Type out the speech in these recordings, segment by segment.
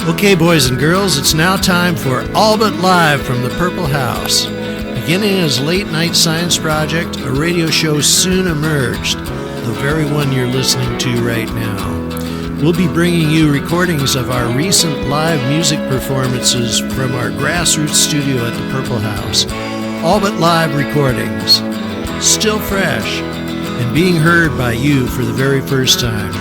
Okay, boys and girls, it's now time for All But Live from the Purple House. Beginning as a late-night science project, a radio show soon emerged, the very one you're listening to right now. We'll be bringing you recordings of our recent live music performances from our grassroots studio at the Purple House. All But Live recordings, still fresh, and being heard by you for the very first time.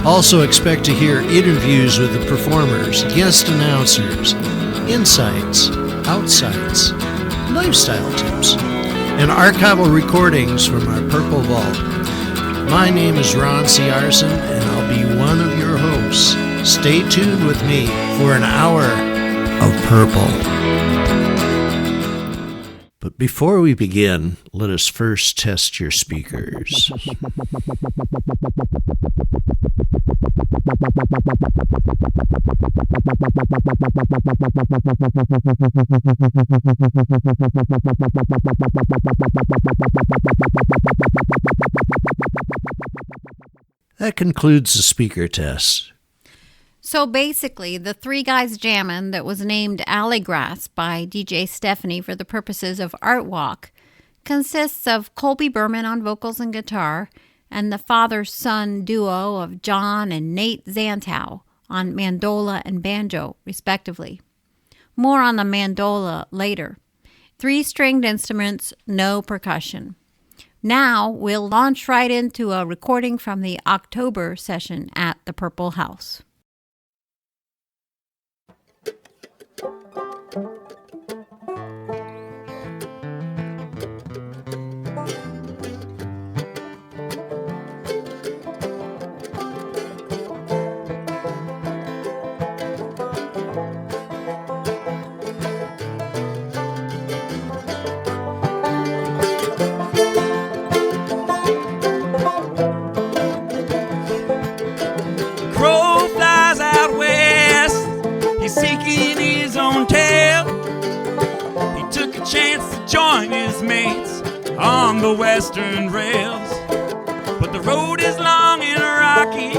Also expect to hear interviews with the performers, guest announcers, insights, outsights, lifestyle tips, and archival recordings from our Purple Vault. My name is Ron C. Arson, and I'll be one of your hosts. Stay tuned with me for an hour of Purple. But before we begin, let us first test your speakers. That concludes the speaker test. So basically, the Three Guys Jammin' that was named Alleygrass by DJ Stephanie for the purposes of Art Walk consists of Colby Berman on vocals and guitar and the father-son duo of John and Nate Zantow on mandola and banjo, respectively. More on the mandola later. 3-stringed instruments, no percussion. Now we'll launch right into a recording from the October session at the Purple House. Seeking his own tail, he took a chance to join his mates on the western rails. But the road is long and rocky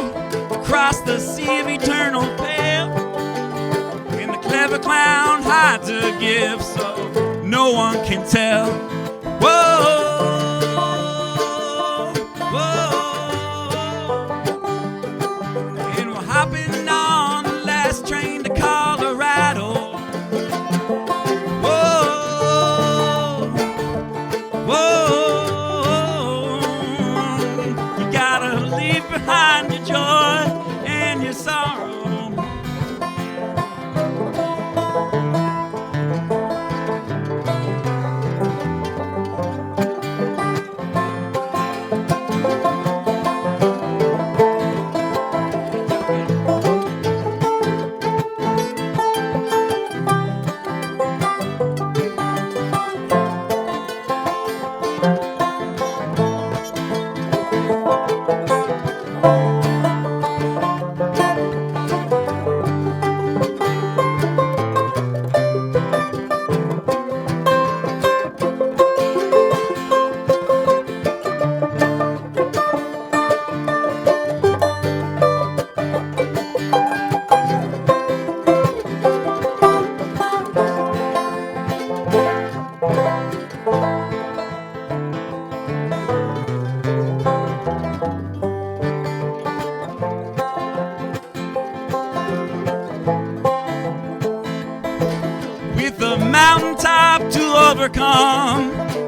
across the sea of eternal pale, and the clever clown hides a gift so no one can tell. Whoa, whoa, and we're hopping on the last train to Colorado. Whoa, whoa, you gotta leave behind your joy and your sorrow.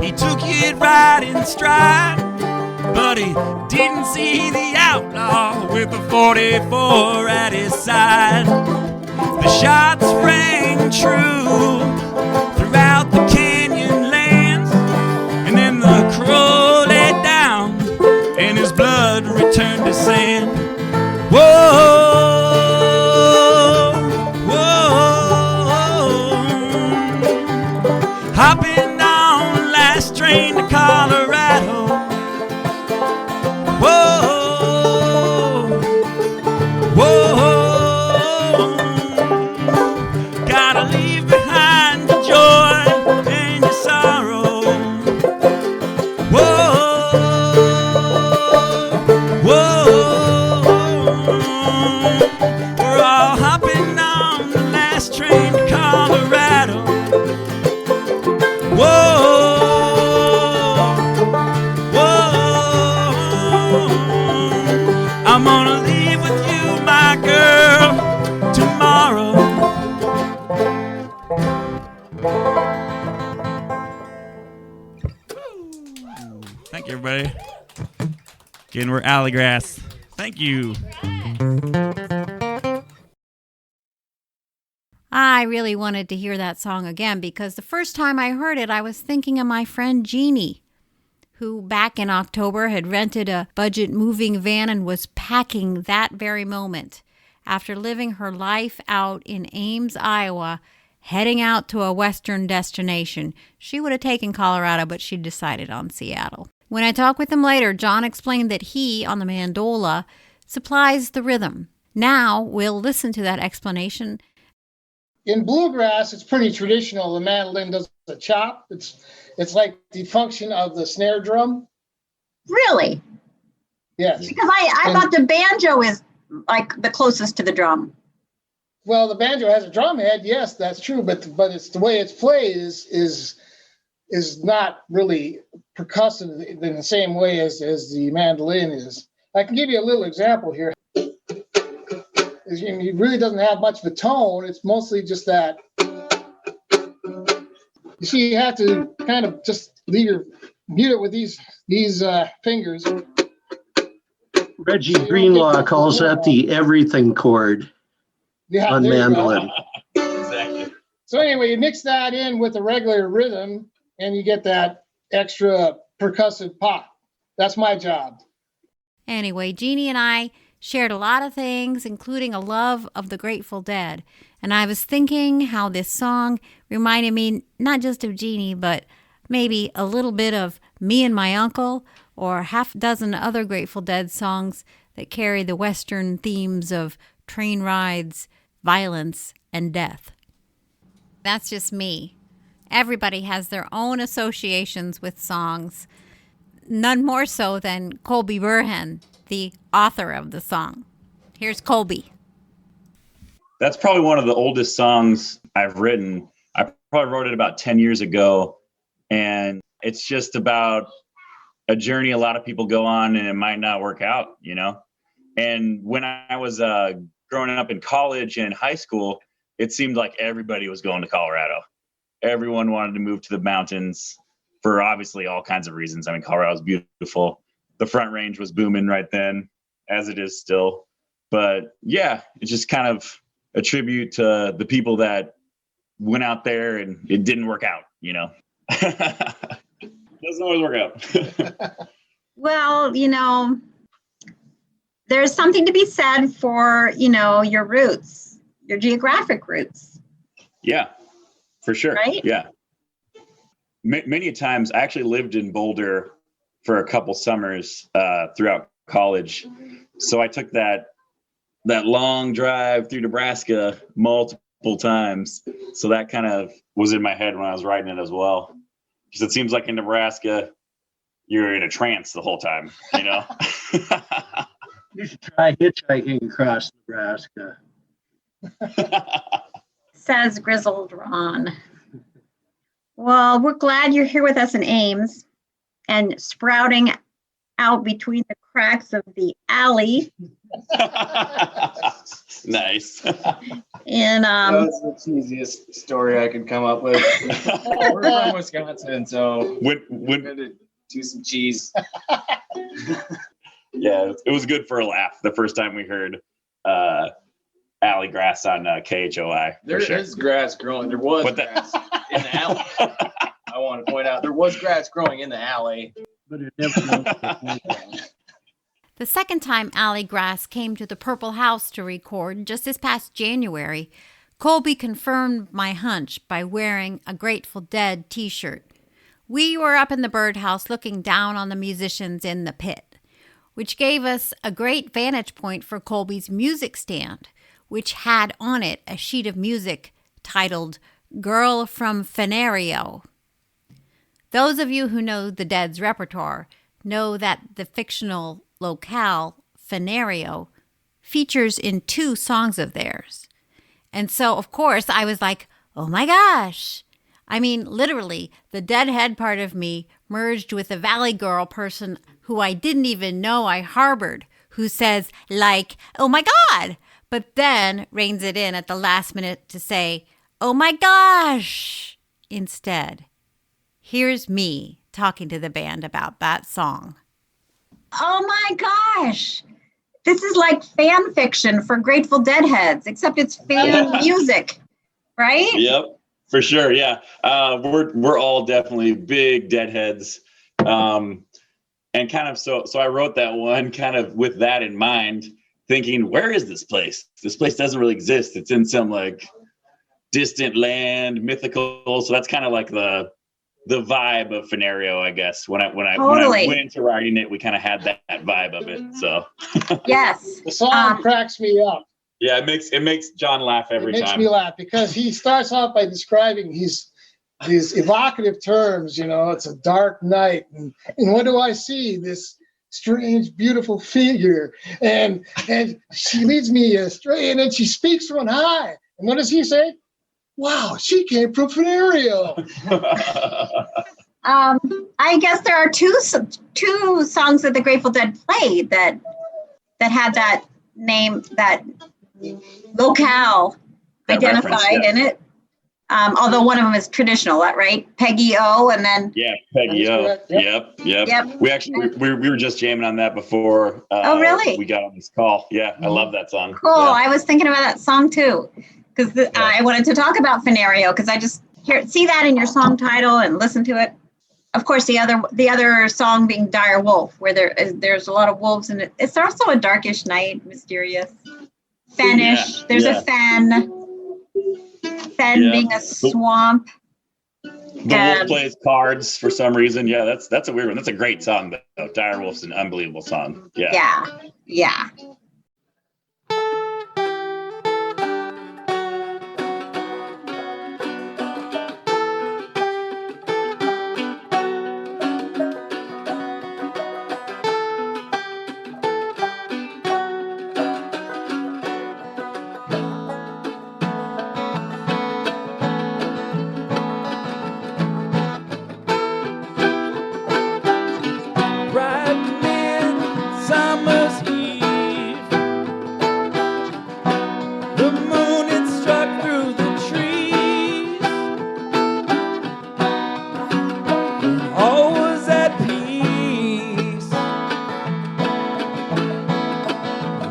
He took it right in stride, but he didn't see the outlaw with the 44 at his side. The shots rang true throughout the canyon lands, and then the crow laid down and his blood returned to sand. Whoa, whoa, hopping train to Colorado. Whoa, whoa, gotta leave behind the joy and your sorrow. Whoa, whoa, we're all hopping on Thank you, everybody. Again, we're Alleygrass. Thank you. I really wanted to hear that song again because the first time I heard it, I was thinking of my friend Jeannie, who back in October had rented a budget moving van and was packing that very moment after living her life out in Ames, Iowa, heading out to a western destination. She would have taken Colorado, but she decided on Seattle. When I talked with him later, John explained that he, on the mandola, supplies the rhythm. Now we'll listen to that explanation. In bluegrass, it's pretty traditional. The mandolin does a chop. It's like the function of the snare drum. Really? Yes. Because I thought the banjo is like the closest to the drum. Well, the banjo has a drum head. Yes, that's true. But it's the way it's played is not really percussive in the same way as the mandolin is. I can give you a little example here. It really doesn't have much of a tone. It's mostly just that. You see, you have to kind of just mute it with these fingers. Reggie Greenlaw calls that the everything chord on mandolin. Exactly. So anyway, you mix that in with a regular rhythm, and you get that extra percussive pop. That's my job. Anyway, Jeannie and I shared a lot of things, including a love of the Grateful Dead. And I was thinking how this song reminded me not just of Jeannie, but maybe a little bit of Me and My Uncle, or half a dozen other Grateful Dead songs that carry the Western themes of train rides, violence, and death. That's just me. Everybody has their own associations with songs, none more so than Colby Burhan, the author of the song. Here's Colby. That's probably one of the oldest songs I've written. I probably wrote it about 10 years ago, and it's just about a journey a lot of people go on and it might not work out, you know? And when I was growing up in college and high school, it seemed like everybody was going to Colorado. Everyone wanted to move to the mountains for obviously all kinds of reasons. I mean, Colorado's beautiful. The Front Range was booming right then, as it is still. But yeah, it's just kind of a tribute to the people that went out there and it didn't work out, you know? Doesn't always work out. Well, there's something to be said for, your roots, your geographic roots. Yeah, for sure. Right? Yeah. Many times I actually lived in Boulder for a couple summers throughout college. So I took that long drive through Nebraska multiple times. So that kind of was in my head when I was writing it as well. Because it seems like in Nebraska, you're in a trance the whole time, you know? You should try hitchhiking across Nebraska. Says Grizzled Ron. Well, we're glad you're here with us in Ames and sprouting out between the cracks of the alley. Nice. And that's the cheesiest story I could come up with. We're from Wisconsin, so we're gonna do some cheese. Yeah, it was good for a laugh the first time we heard Alleygrass on KHOI. There is grass growing. There was grass in the alley. I want to point out there was grass growing in the alley. But it never The second time Alleygrass came to the Purple House to record, just this past January, Colby confirmed my hunch by wearing a Grateful Dead t-shirt. We were up in the birdhouse looking down on the musicians in the pit, which gave us a great vantage point for Colby's music stand, which had on it a sheet of music titled Girl from Fenario. Those of you who know the Dead's repertoire know that the fictional locale, Fenario, features in 2 songs of theirs. And so, of course, I was like, oh my gosh. I mean, literally, the Deadhead part of me merged with the Valley Girl person who I didn't even know I harbored, who says, like, oh my God, but then reins it in at the last minute to say, oh my gosh, instead. Here's me talking to the band about that song. Oh my gosh. This is like fan fiction for Grateful Dead heads, except it's fan music, right? Yep, for sure. Yeah. We're all definitely big Deadheads. And kind of, so I wrote that one kind of with that in mind, thinking, where is this place? This place doesn't really exist. It's in some like distant land, mythical. So that's kind of like the vibe of Fenario, I guess. When I went into writing it, we kind of had that vibe of it. So yes, the song cracks me up. Yeah, it makes John laugh every time. It makes me laugh because he starts off by describing these evocative terms. You know, it's a dark night, and what do I see? This strange, beautiful figure, and she leads me astray, and then she speaks from high. And what does he say? Wow, she came from Fenario. I guess there are two songs that the Grateful Dead played that had that name, that locale identified in it. Although one of them is traditional, right? Peggy O, and then Peggy O. Yep. We actually we were just jamming on that before. Oh, really? We got on this call. Yeah, I love that song. Cool. Yeah. I was thinking about that song too, because I wanted to talk about Fenario because I just see that in your song title and listen to it. Of course, the other song being Dire Wolf, where there's a lot of wolves in it. It's also a darkish night, mysterious, fanish. Yeah. There's a fen being a swamp. The wolf plays cards for some reason. Yeah, that's a weird one. That's a great song though. Dire Wolf's an unbelievable song. Yeah.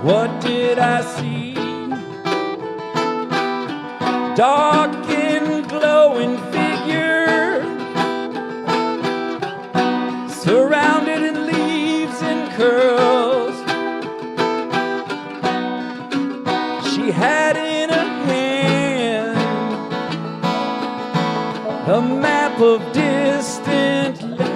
What did I see? Dark and glowing figure, surrounded in leaves and curls. She had in her hand a map of distant lands.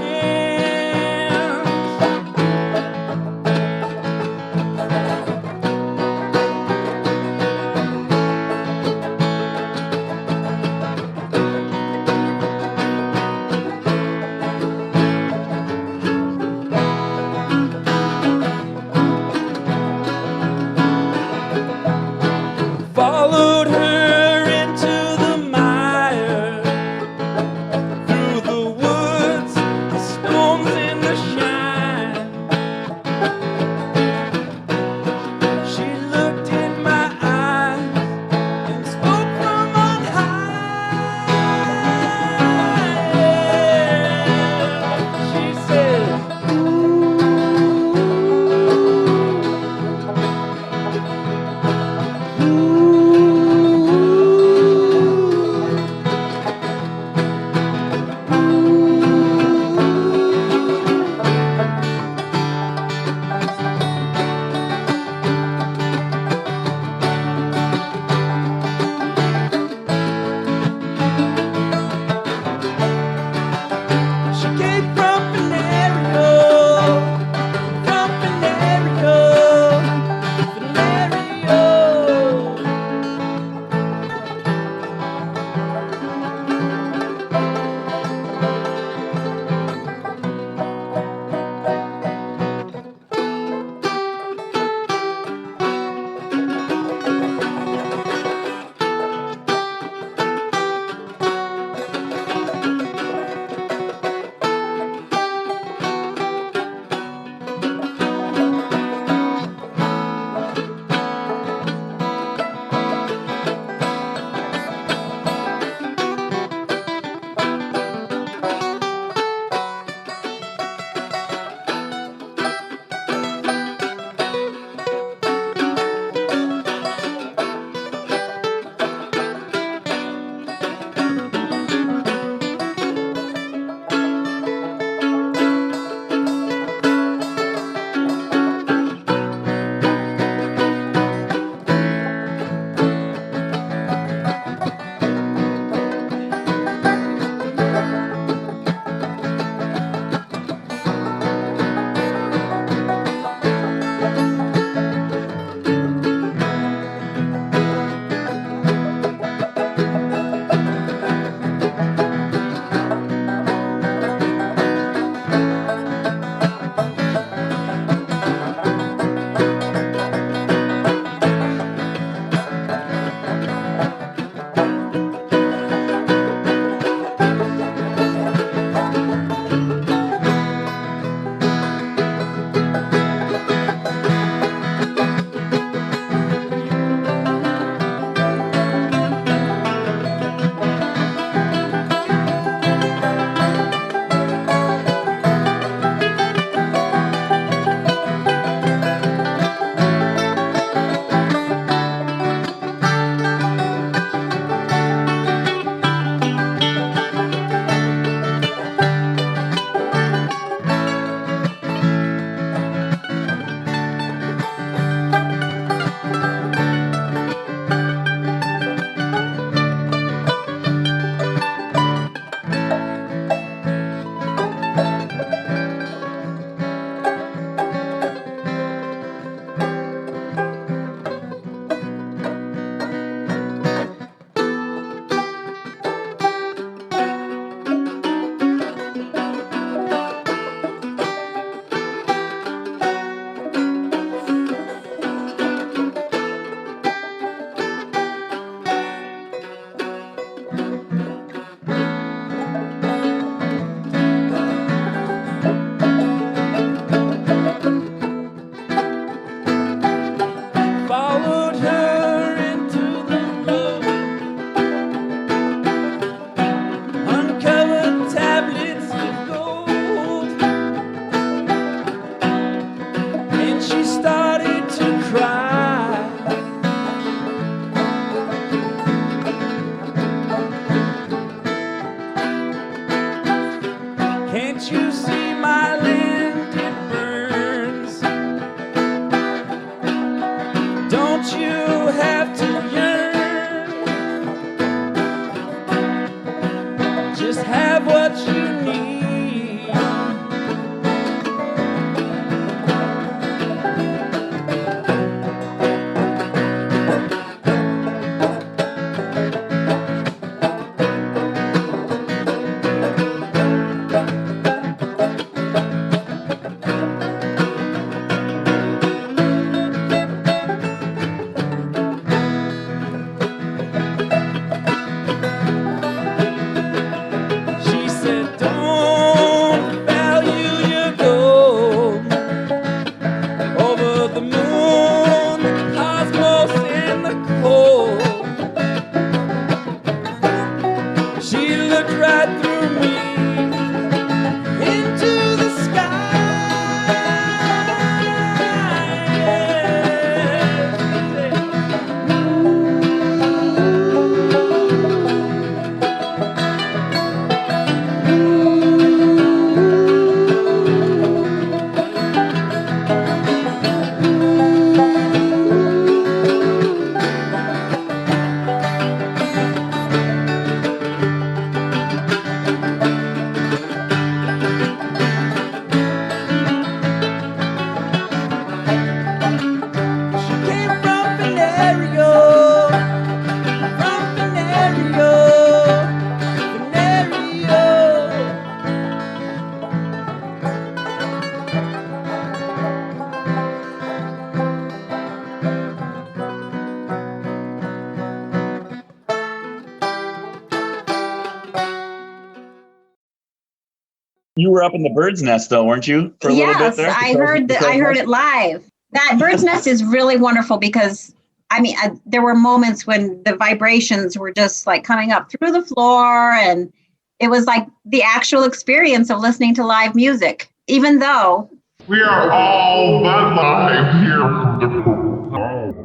You were up in the bird's nest, though, weren't you? For a little bit there. I heard it live. That bird's nest is really wonderful because, there were moments when the vibrations were just like coming up through the floor, and it was like the actual experience of listening to live music, even though we are all but live here from the Purple House.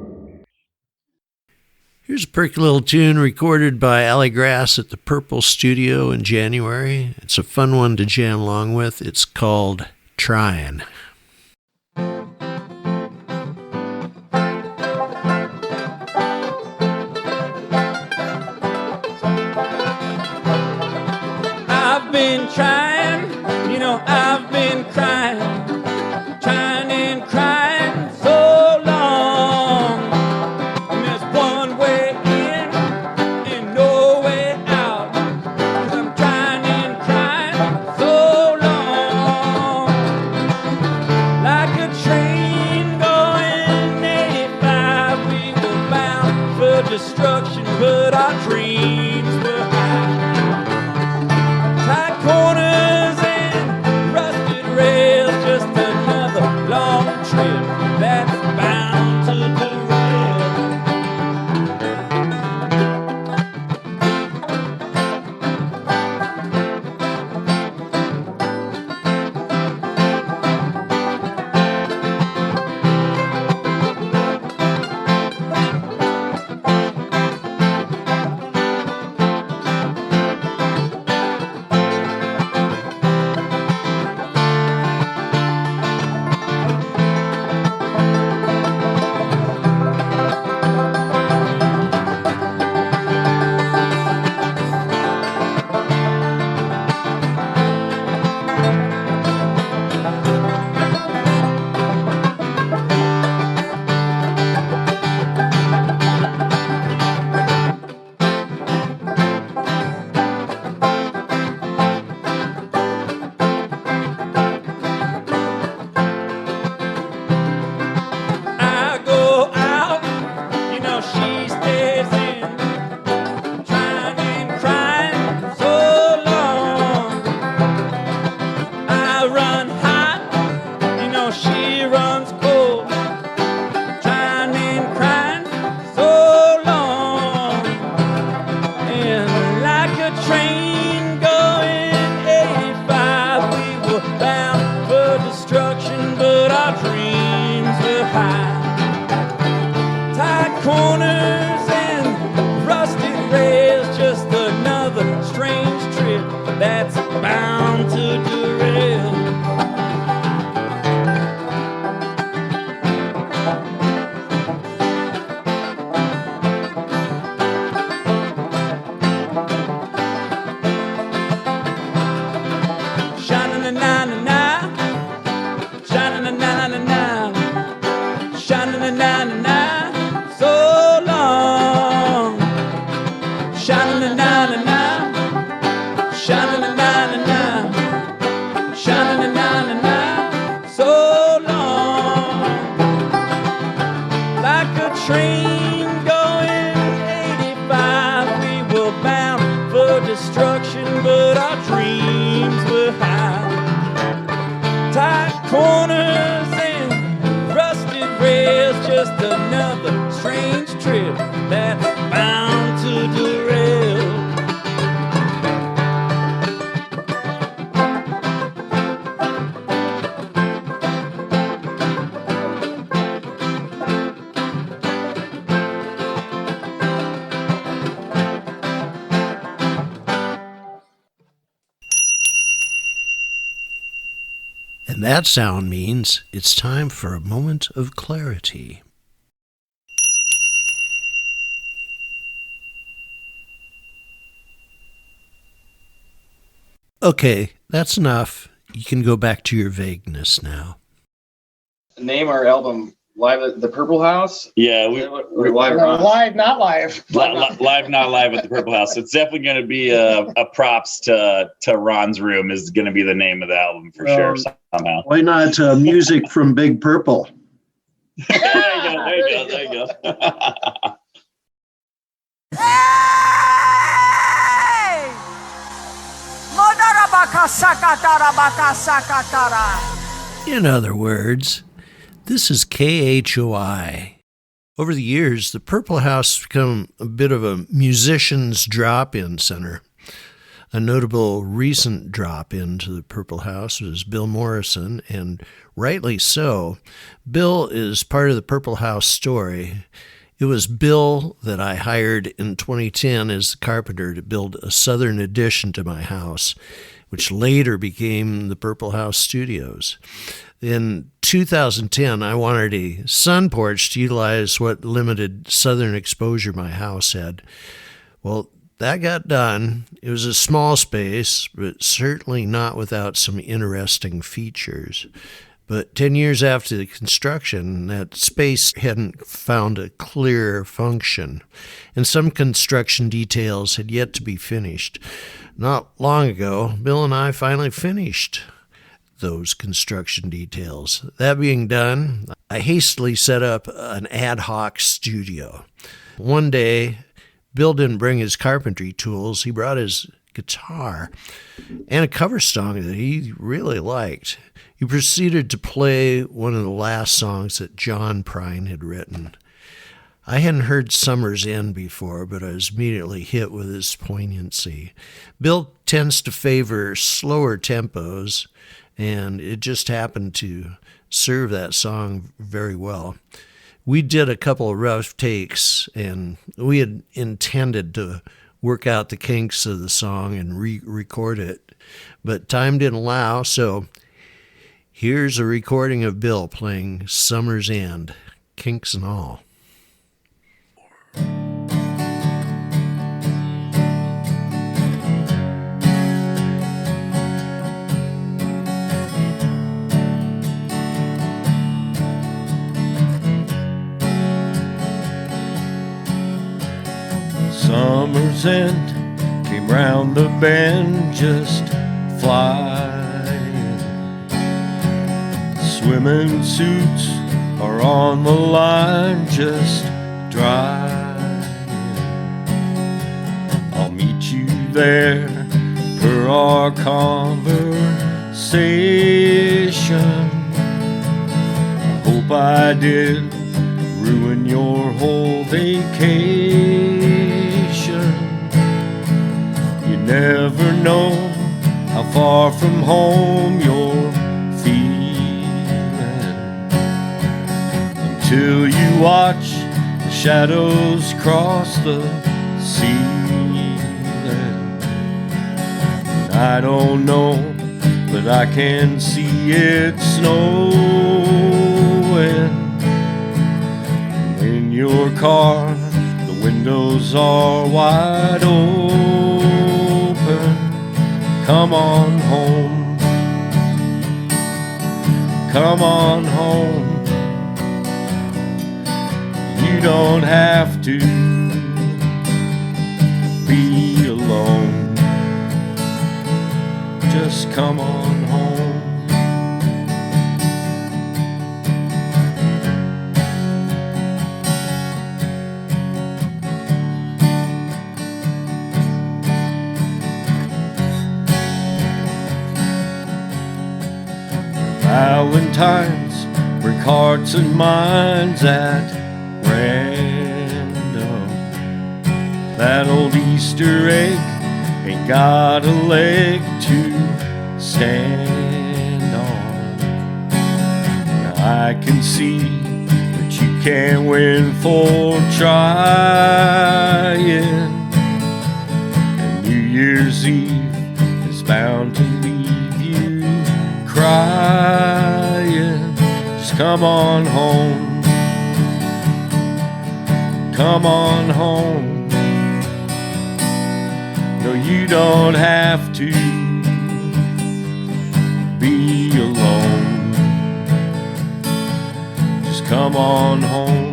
Here's a perky little tune recorded by Alleygrass at the Purple Studio in January. It's a fun one to jam along with. It's called Tryin'. I've been trying, I've been crying, trying and crying so long. And there's one way in and no way out, 'cause I'm trying and crying so long. Like a train going 85, we were bound for destruction, but our dreams were high. Tight corners and rusted rails, just another long trip that's bound to derail. And that sound means it's time for a moment of clarity. Okay, that's enough. You can go back to your vagueness now. Name our album Live at the Purple House? Yeah, we're live. Live, not live. Live, not live at the Purple House. It's definitely going to be a props to Ron's Room is going to be the name of the album for sure somehow. Why not music from Big Purple? There you go. Hey! Mother of In other words, this is KHOI. Over the years, the Purple House has become a bit of a musician's drop-in center. A notable recent drop-in to the Purple House was Bill Morrison, and rightly so. Bill is part of the Purple House story. It was Bill that I hired in 2010 as the carpenter to build a southern addition to my house, which later became the Purple House Studios. In 2010, I wanted a sun porch to utilize what limited southern exposure my house had. Well, that got done. It was a small space, but certainly not without some interesting features. But 10 years after the construction, that space hadn't found a clear function, and some construction details had yet to be finished. Not long ago, Bill and I finally finished those construction details. That being done, I hastily set up an ad hoc studio. One day, Bill didn't bring his carpentry tools. He brought his guitar and a cover song that he really liked. He proceeded to play one of the last songs that John Prine had written. I hadn't heard Summer's End before, but I was immediately hit with his poignancy. Bill tends to favor slower tempos, and it just happened to serve that song very well. We did a couple of rough takes, and we had intended to work out the kinks of the song and re-record it, but time didn't allow, so here's a recording of Bill playing Summer's End, kinks and all. Summer's end came round the bend, just flying. Swimming suits are on the line, just drying. I'll meet you there per our conversation. I hope I did ruin your whole vacation. You never know how far from home you're feeling until you watch the shadows cross the ceiling. And I don't know, but I can see it snowing. In your car, the windows are wide open. Come on home. Come on home. You don't have to be alone. Just come on home. Valentines break hearts and minds at random. That old Easter egg ain't got a leg to stand on. Now I can see that you can't win for trying. And New Year's Eve is bound to leave you crying. Just come on home. Come on home. No, you don't have to be alone. Just come on home.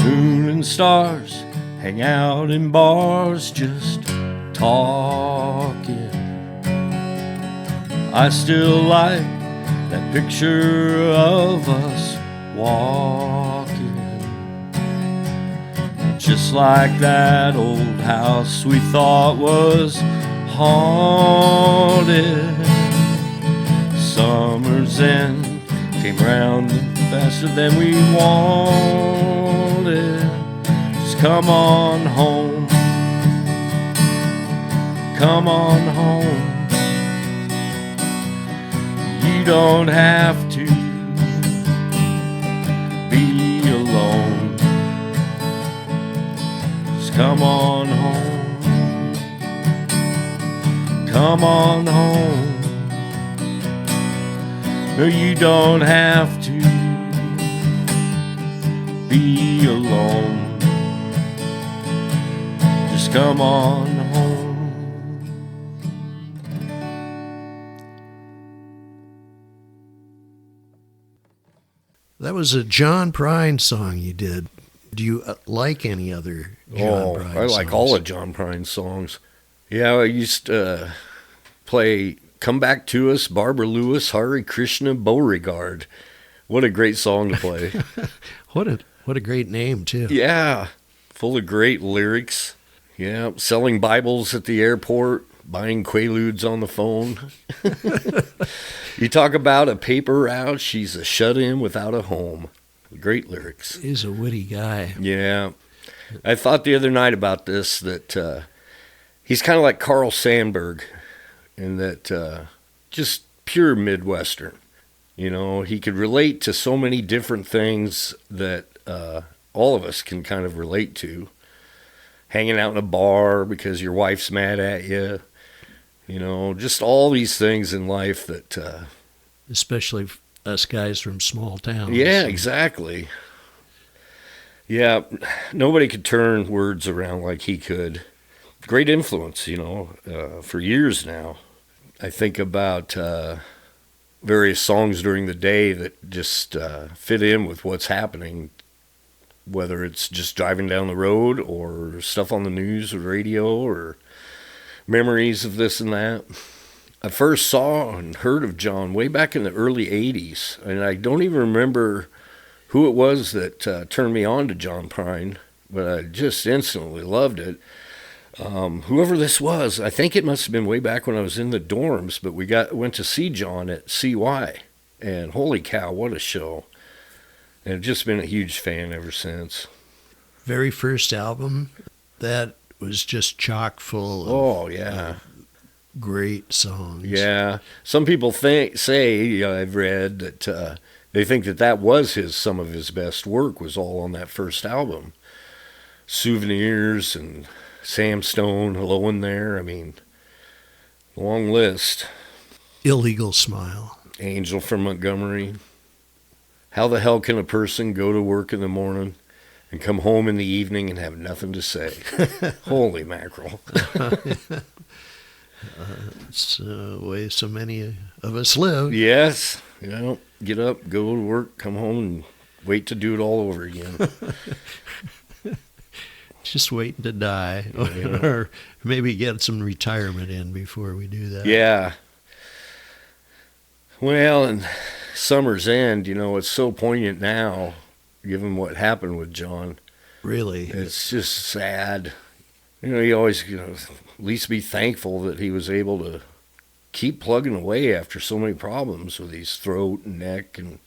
Moon and stars hang out in bars just talking. I still like that picture of us walking, just like that old house we thought was haunted. Summer's end came round faster than we wanted. Just come on home, come on home. You don't have to be alone. Just come on home, come on home. No, you don't have to be alone. Just come on home. That was a John Prine song you did. Do you like any other John Prine songs? I like all of John Prine's songs. Yeah, I used to play Come Back to Us, Barbara Lewis, Hare Krishna, Beauregard. What a great song to play. What a great name, too. Yeah, full of great lyrics. Yeah, selling Bibles at the airport, buying Quaaludes on the phone. You talk about a paper route, she's a shut-in without a home. Great lyrics. He's a witty guy. Yeah. I thought the other night about this, that he's kind of like Carl Sandburg, in that just pure Midwestern. You know, he could relate to so many different things that all of us can kind of relate to. Hanging out in a bar because your wife's mad at you. You know, just all these things in life that... especially us guys from small towns. Yeah, exactly. Yeah, nobody could turn words around like he could. Great influence, you know, for years now. I think about various songs during the day that just fit in with what's happening, whether it's just driving down the road or stuff on the news or radio or memories of this and that. I first saw and heard of John way back in the early 80s, and I don't even remember who it was that turned me on to John Prine, but I just instantly loved it. Whoever this was, I think it must have been way back when I was in the dorms, but we went to see John at CY, and holy cow, what a show. And I've just been a huge fan ever since. Very first album, that was just chock full of great songs. Yeah. Some people say, I've read, that they think that was some of his best work was all on that first album. Souvenirs and Sam Stone, Hello in There. I mean, long list. Illegal Smile. Angel from Montgomery. How the hell can a person go to work in the morning and come home in the evening and have nothing to say? Holy mackerel. It's the way so many of us live. Yes. You know, get up, go to work, come home, and wait to do it all over again. Just waiting to die. Yeah. Or maybe get some retirement in before we do that. Yeah. Well, and Summer's End, you know, it's so poignant now, given what happened with John. Really? It's just sad. You know, you always, at least be thankful that he was able to keep plugging away after so many problems with his throat and neck and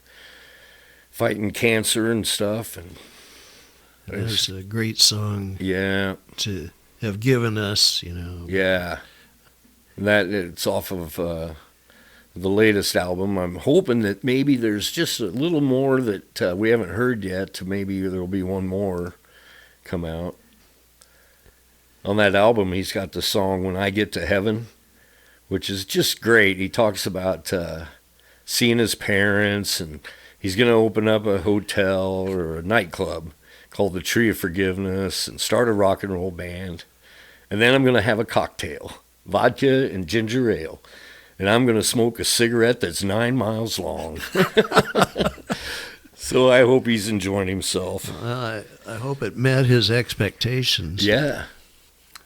fighting cancer and stuff. And it's a great song. Yeah. To have given us, you know. Yeah. And that it's off of the latest album. I'm hoping that maybe there's just a little more that we haven't heard yet. Maybe there'll be one more come out. On that album, he's got the song When I Get to Heaven, which is just great. He talks about seeing his parents, and he's going to open up a hotel or a nightclub called the Tree of Forgiveness and start a rock and roll band. And then I'm going to have a cocktail, vodka and ginger ale. And I'm going to smoke a cigarette that's 9 miles long. So I hope he's enjoying himself. Well, I hope it met his expectations. Yeah.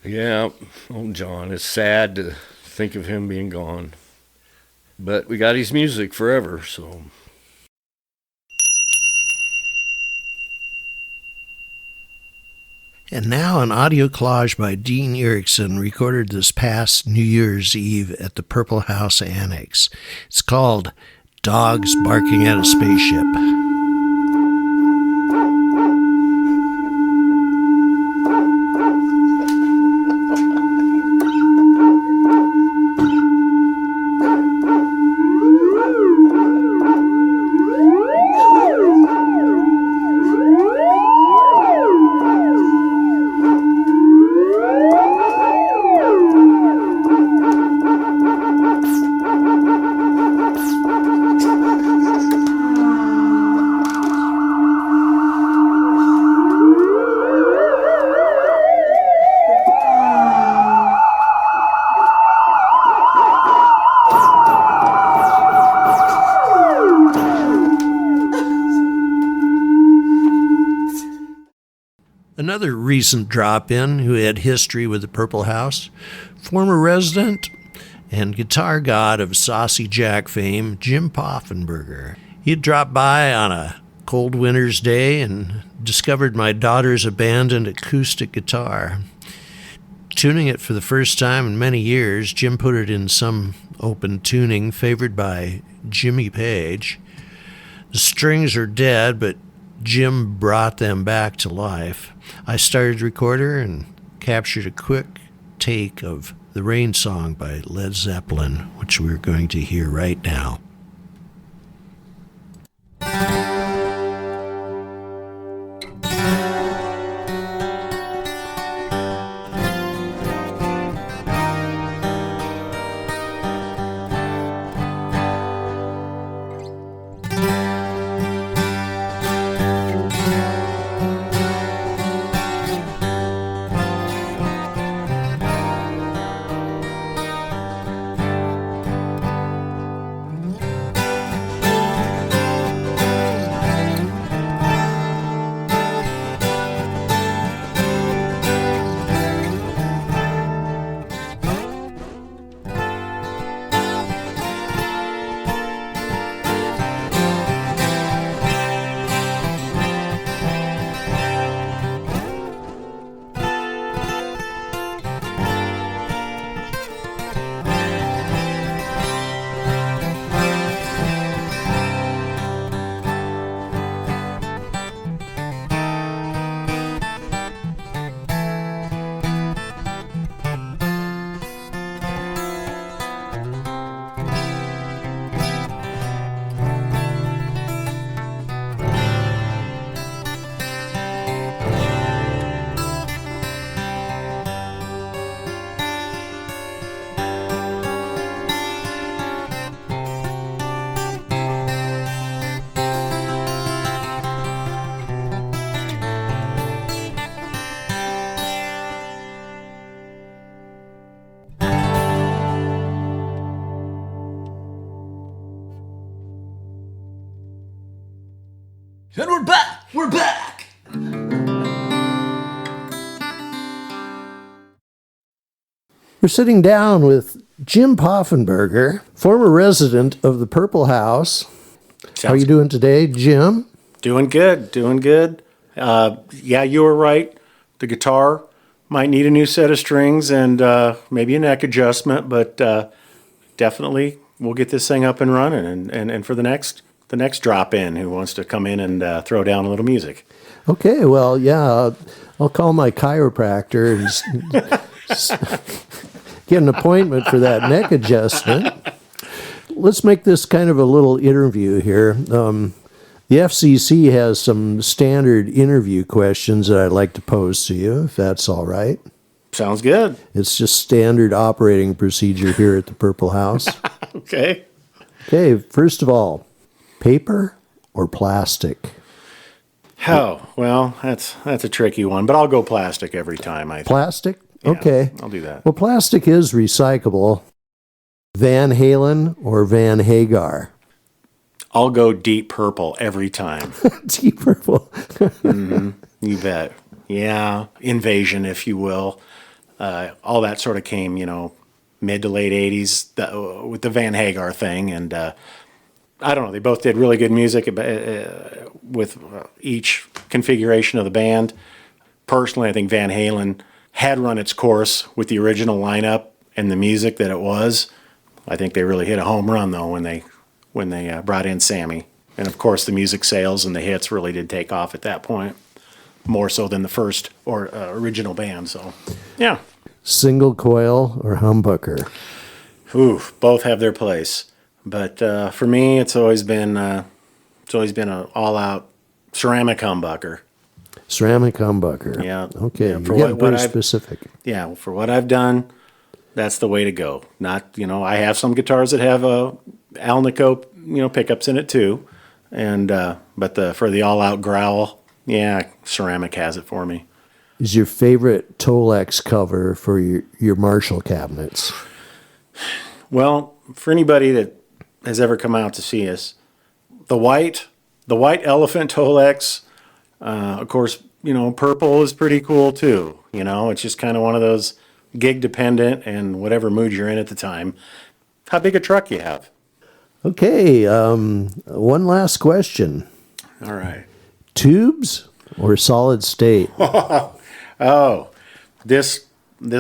Yeah. Oh, John, it's sad to think of him being gone. But we got his music forever, so. And now an audio collage by Dean Erickson recorded this past New Year's Eve at the Purple House Annex. It's called Dogs Barking at a Spaceship. Another recent drop-in who had history with the Purple House, former resident and guitar god of Saucy Jack fame, Jim Poffenberger. He had dropped by on a cold winter's day and discovered my daughter's abandoned acoustic guitar. Tuning it for the first time in many years, Jim put it in some open tuning favored by Jimmy Page. The strings are dead, but Jim brought them back to life. I started the recorder and captured a quick take of the Rain Song by Led Zeppelin, which we're going to hear right now. And we're back! We're back! We're sitting down with Jim Poffenberger, former resident of the Purple House. How are you doing today, Jim? Doing good, doing good. Yeah, you were right. The guitar might need a new set of strings and maybe a neck adjustment, but definitely we'll get this thing up and running. And for the next drop-in who wants to come in and throw down a little music. Okay, well, yeah, I'll call my chiropractor and get an appointment for that neck adjustment. Let's make this kind of a little interview here. The FCC has some standard interview questions that I'd like to pose to you, if that's all right. Sounds good. It's just standard operating procedure here at the Purple House. Okay. Okay, first of all, paper or plastic? Oh, well, that's a tricky one, but I'll go plastic every time. I think. Plastic? Yeah, okay. I'll do that. Well, plastic is recyclable. Van Halen or Van Hagar? I'll go Deep Purple every time. Deep Purple. Mm-hmm. You bet. Yeah. Invasion, if you will. All that sort of came, mid to late 80s with the Van Hagar thing. And I don't know, they both did really good music with each configuration of the band. Personally, I think Van Halen had run its course with the original lineup and the music that it was. I think they really hit a home run, though, when they brought in Sammy. And, of course, the music sales and the hits really did take off at that point, more so than the first or original band. So, yeah. Single coil or humbucker? Ooh, both have their place. But for me, it's always been an all-out ceramic humbucker. Ceramic humbucker. Yeah. Okay, yeah, you're getting pretty specific. Yeah, for what I've done, that's the way to go. Not, I have some guitars that have Alnico, pickups in it too, and but for the all-out growl, yeah, ceramic has it for me. Is your favorite Tolex cover for your Marshall cabinets? Well, for anybody that has ever come out to see us, the white elephant Tolex. Of course, purple is pretty cool too. It's just kind of one of those gig dependent and whatever mood you're in at the time. How big a truck you have? Okay, one last question. All right. Tubes or solid state? Oh, this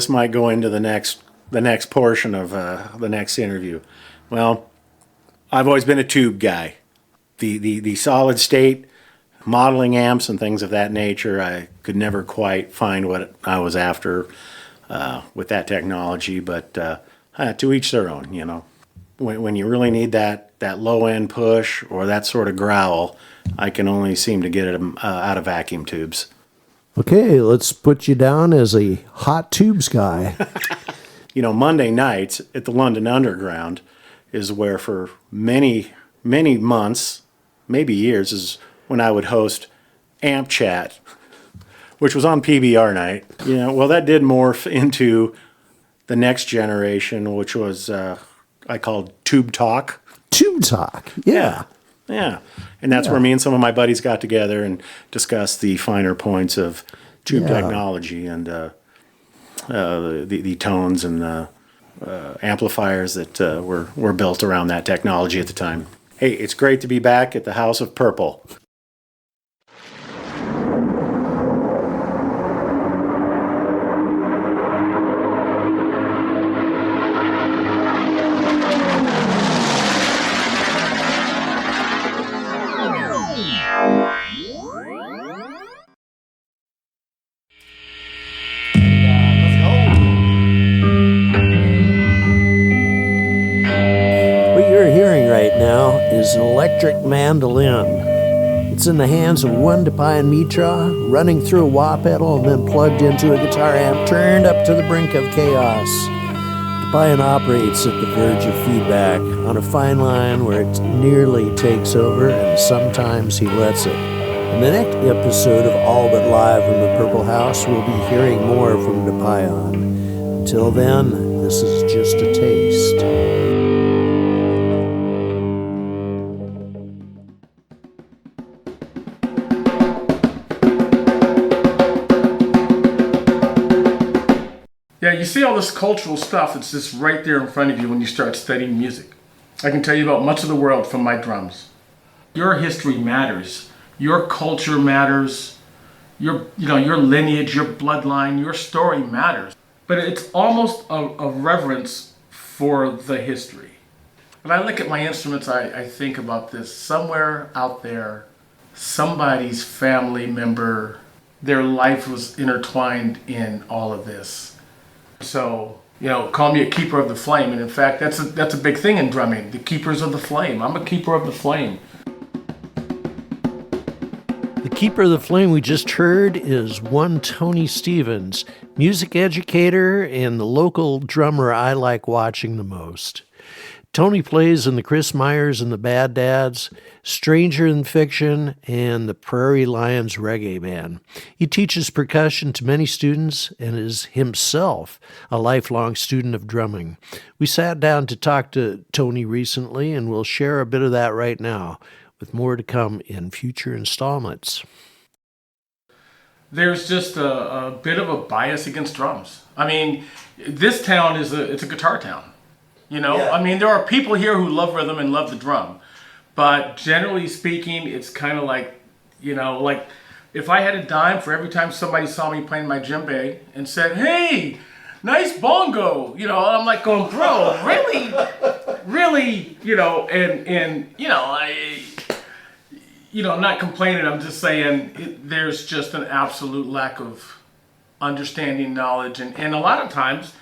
might go into the next portion of the next interview. Well, I've always been a tube guy. The solid state modeling amps and things of that nature, I could never quite find what I was after with that technology, but to each their own, When you really need that low-end push or that sort of growl, I can only seem to get it out of vacuum tubes. Okay, let's put you down as a hot tubes guy. Monday nights at the London Underground is where for many, many months, maybe years, is when I would host Amp Chat, which was on PBR night. Well, that did morph into the next generation, which was I called Tube Talk. Tube Talk, yeah. Yeah. And that's where me and some of my buddies got together and discussed the finer points of tube technology and the tones and the amplifiers that were built around that technology at the time. Hey, it's great to be back at the House of Purple. An electric mandolin. It's in the hands of one Dipayan Mitra, running through a wah pedal and then plugged into a guitar amp turned up to the brink of chaos. Dipayan operates at the verge of feedback on a fine line where it nearly takes over and sometimes he lets it. In the next episode of All But Live from the Purple House, we'll be hearing more from Dipayan. Until then, this is just a taste. Yeah, you see all this cultural stuff that's just right there in front of you when you start studying music. I can tell you about much of the world from my drums. Your history matters. Your culture matters. Your lineage, your bloodline, your story matters. But it's almost a reverence for the history. When I look at my instruments, I think about this. Somewhere out there, somebody's family member, their life was intertwined in all of this. So, call me a keeper of the flame. And in fact, that's a big thing in drumming, the keepers of the flame. I'm a keeper of the flame. The keeper of the flame we just heard is one Tony Stevens, music educator and the local drummer I like watching the most. Tony plays in the Chris Myers and the Bad Dads, Stranger Than Fiction, and the Prairie Lions Reggae Band. He teaches percussion to many students and is himself a lifelong student of drumming. We sat down to talk to Tony recently, and we'll share a bit of that right now, with more to come in future installments. there's just a bit of a bias against drums. I mean, this town it's a guitar town. You know, yeah. I mean, there are people here who love rhythm and love the drum, but generally speaking, it's kind of like, you know, like if I had a dime for every time somebody saw me playing my djembe and said, "Hey, nice bongo," you know, I'm like going, "Bro, really," you know, and you know, I'm not complaining. I'm just saying there's just an absolute lack of understanding, knowledge, and a lot of times.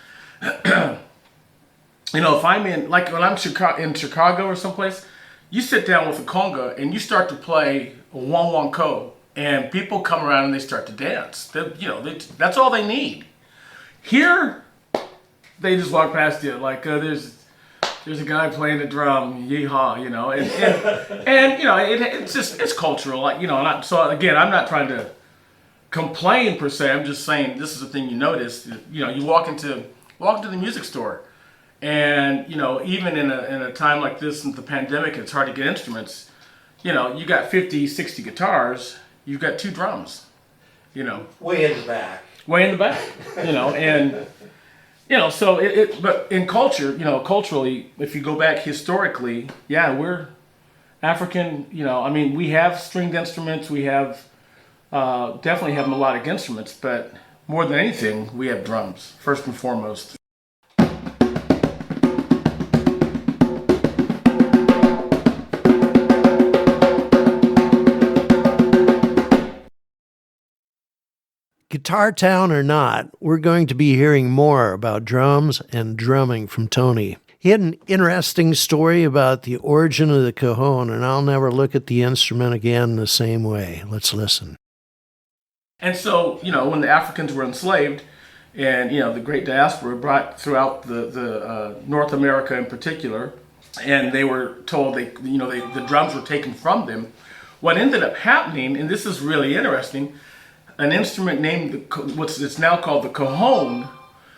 You know, if I'm in, like when I'm in Chicago or someplace, you sit down with a conga and you start to play a wong ko, and people come around and they start to dance. That's all they need. Here, they just walk past you like there's a guy playing the drum, yeehaw, you know, and you know, it's cultural, like, you know. So again, I'm not trying to complain per se. I'm just saying this is a thing you notice. You know, you walk into the music store. And, you know, even in a time like this, in the pandemic, it's hard to get instruments. You know, you got 50, 60 guitars, you've got 2 drums, you know. Way in the back. Way in the back, you know, and, you know, so but in culture, you know, culturally, if you go back historically, yeah, we're African, you know, I mean, we have stringed instruments, we have, definitely have melodic instruments, but more than anything, we have drums, first and foremost. Guitar Town or not, we're going to be hearing more about drums and drumming from Tony. He had an interesting story about the origin of the cajon, and I'll never look at the instrument again the same way. Let's listen. And so, you know, when the Africans were enslaved, and, you know, the great diaspora brought throughout the North America in particular, and they were told the drums were taken from them. What ended up happening, and this is really interesting, an instrument named it's now called the cajon,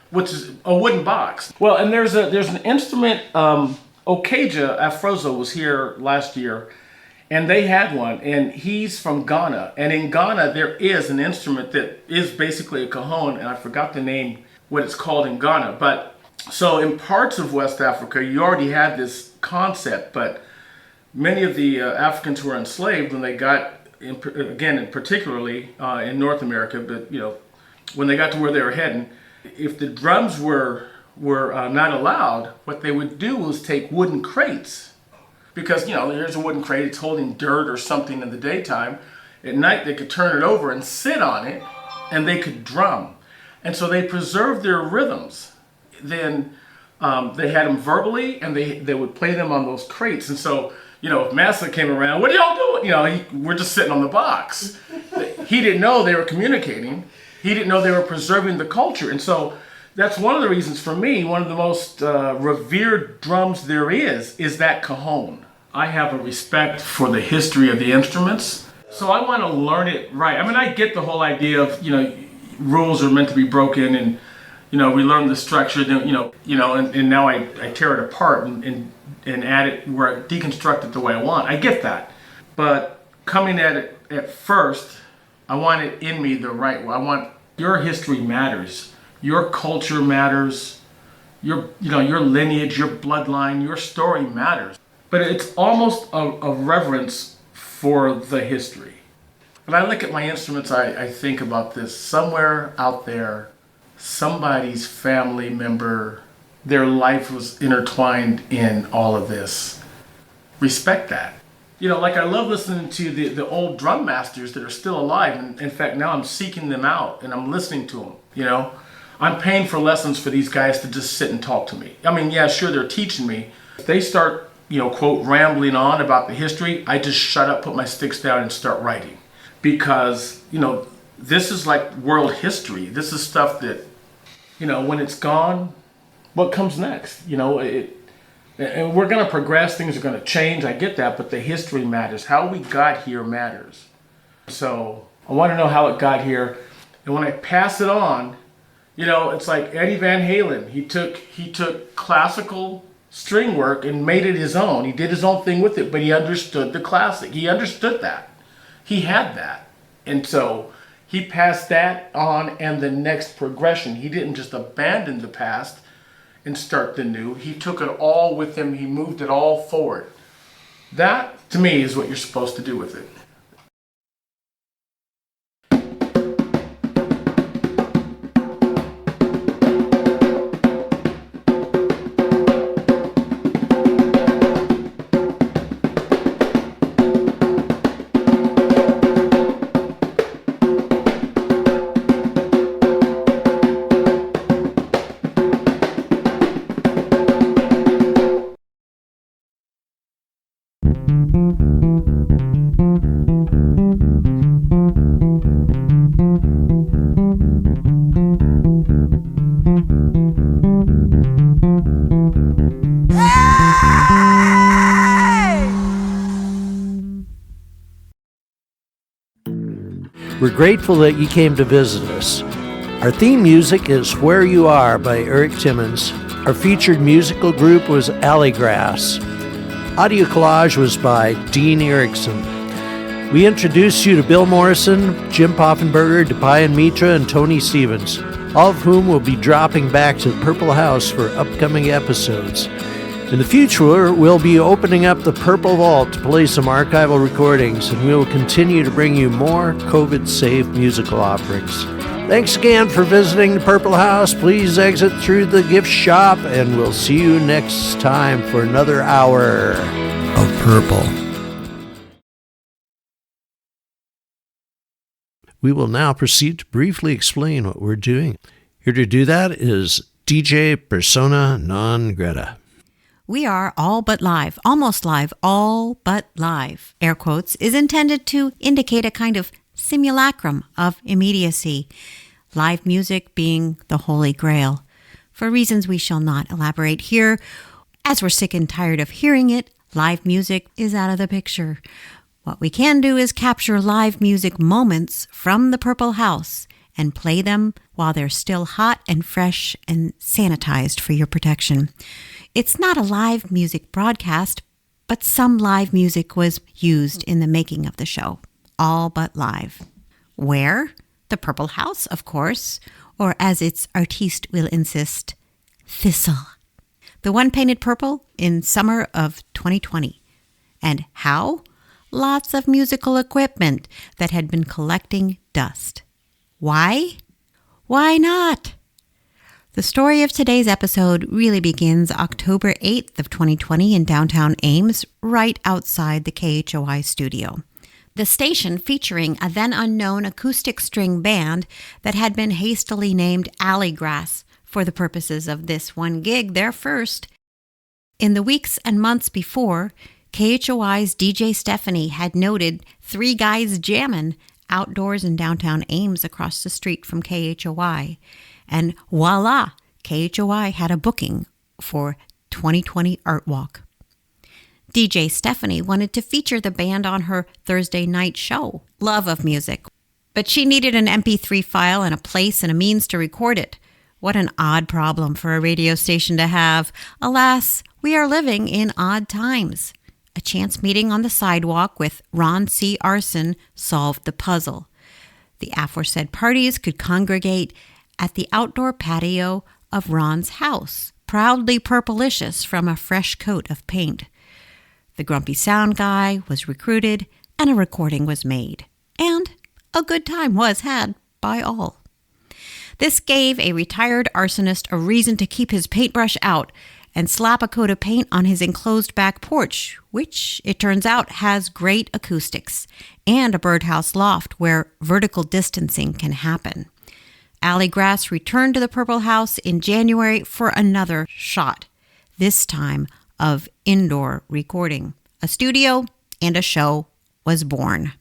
which is a wooden box. Well, and there's an instrument. Okaja Afrozo was here last year, and they had one, and he's from Ghana. And in Ghana, there is an instrument that is basically a cajon, and I forgot the name, what it's called in Ghana. But so in parts of West Africa, you already had this concept, but many of the Africans who were enslaved, when they got particularly in North America, but, you know, when they got to where they were heading, if the drums were not allowed, what they would do was take wooden crates, because, you know, there's a wooden crate, it's holding dirt or something in the daytime. At night, they could turn it over and sit on it, and they could drum. And so they preserved their rhythms. Then they had them verbally, and they would play them on those crates. And so, you know, if Massa came around, "What are y'all doing?" You know, we're just sitting on the box. He didn't know they were communicating. He didn't know they were preserving the culture. And so that's one of the reasons for me, one of the most revered drums there is that cajon. I have a respect for the history of the instruments. So I want to learn it right. I mean, I get the whole idea of, you know, rules are meant to be broken, and, you know, we learn the structure, then, and now I tear it apart and add it where I deconstruct it the way I want. I get that. But coming at it at first, I want it in me the right way. I want your history matters. Your culture matters. Your lineage, your bloodline, your story matters. But it's almost a reverence for the history. When I look at my instruments, I think about this. Somewhere out there, somebody's family member, their life was intertwined in all of this. Respect that. You know, like I love listening to the old drum masters that are still alive. And in fact, now I'm seeking them out and I'm listening to them, you know. I'm paying for lessons for these guys to just sit and talk to me. I mean, yeah, sure, they're teaching me. If they start, you know, quote, rambling on about the history, I just shut up, put my sticks down, and start writing. Because, you know, this is like world history. This is stuff that, you know, when it's gone, what comes next? You know, and we're going to progress, things are going to change, I get that, but the history matters. How we got here matters. So I want to know how it got here. And when I pass it on, you know, it's like Eddie Van Halen. He took classical string work and made it his own. He did his own thing with it, but he understood the classic. He understood that. He had that. And so He passed that on and the next progression. He didn't just abandon the past and start the new. He took it all with him. He moved it all forward. That, to me, is what you're supposed to do with it. We're grateful that you came to visit us. Our theme music is Where You Are by Eric Timmons. Our featured musical group was Alleygrass. Audio collage was by Dean Erickson. We introduced you to Bill Morrison, Jim Poffenberger, Dipayan, Mitra, and Tony Stevens, all of whom will be dropping back to the Purple House for upcoming episodes. In the future, we'll be opening up the Purple Vault to play some archival recordings, and we will continue to bring you more COVID-safe musical offerings. Thanks again for visiting the Purple House. Please exit through the gift shop, and we'll see you next time for another hour of Purple. We will now proceed to briefly explain what we're doing. Here to do that is DJ Persona Non-Greta. We are all but live, almost live, all but live. Air quotes is intended to indicate a kind of simulacrum of immediacy, live music being the holy grail. For reasons we shall not elaborate here, as we're sick and tired of hearing it, live music is out of the picture. What we can do is capture live music moments from the Purple House and play them while they're still hot and fresh and sanitized for your protection. It's not a live music broadcast, but some live music was used in the making of the show, all but live. Where? The Purple House, of course, or as its artiste will insist, Thistle. The one painted purple in summer of 2020. And how? Lots of musical equipment that had been collecting dust. Why? Why not? The story of today's episode really begins October 8th of 2020 in downtown Ames, right outside the KHOI studio. The station featuring a then unknown acoustic string band that had been hastily named Alleygrass for the purposes of this one gig, their first. In the weeks and months before, KHOI's DJ Stephanie had noted 3 guys jammin' outdoors in downtown Ames across the street from KHOI. And voila, KHOI had a booking for 2020 Art Walk. DJ Stephanie wanted to feature the band on her Thursday night show, Love of Music, but she needed an MP3 file and a place and a means to record it. What an odd problem for a radio station to have. Alas, we are living in odd times. A chance meeting on the sidewalk with Ron C. Arson solved the puzzle. The aforesaid parties could congregate at the outdoor patio of Ron's house, proudly purplicious from a fresh coat of paint. The grumpy sound guy was recruited, and a recording was made. And a good time was had by all. This gave a retired arsonist a reason to keep his paintbrush out and slap a coat of paint on his enclosed back porch, which, it turns out, has great acoustics, and a birdhouse loft where vertical distancing can happen. Alleygrass returned to the Purple House in January for another shot, this time of indoor recording. A studio and a show was born.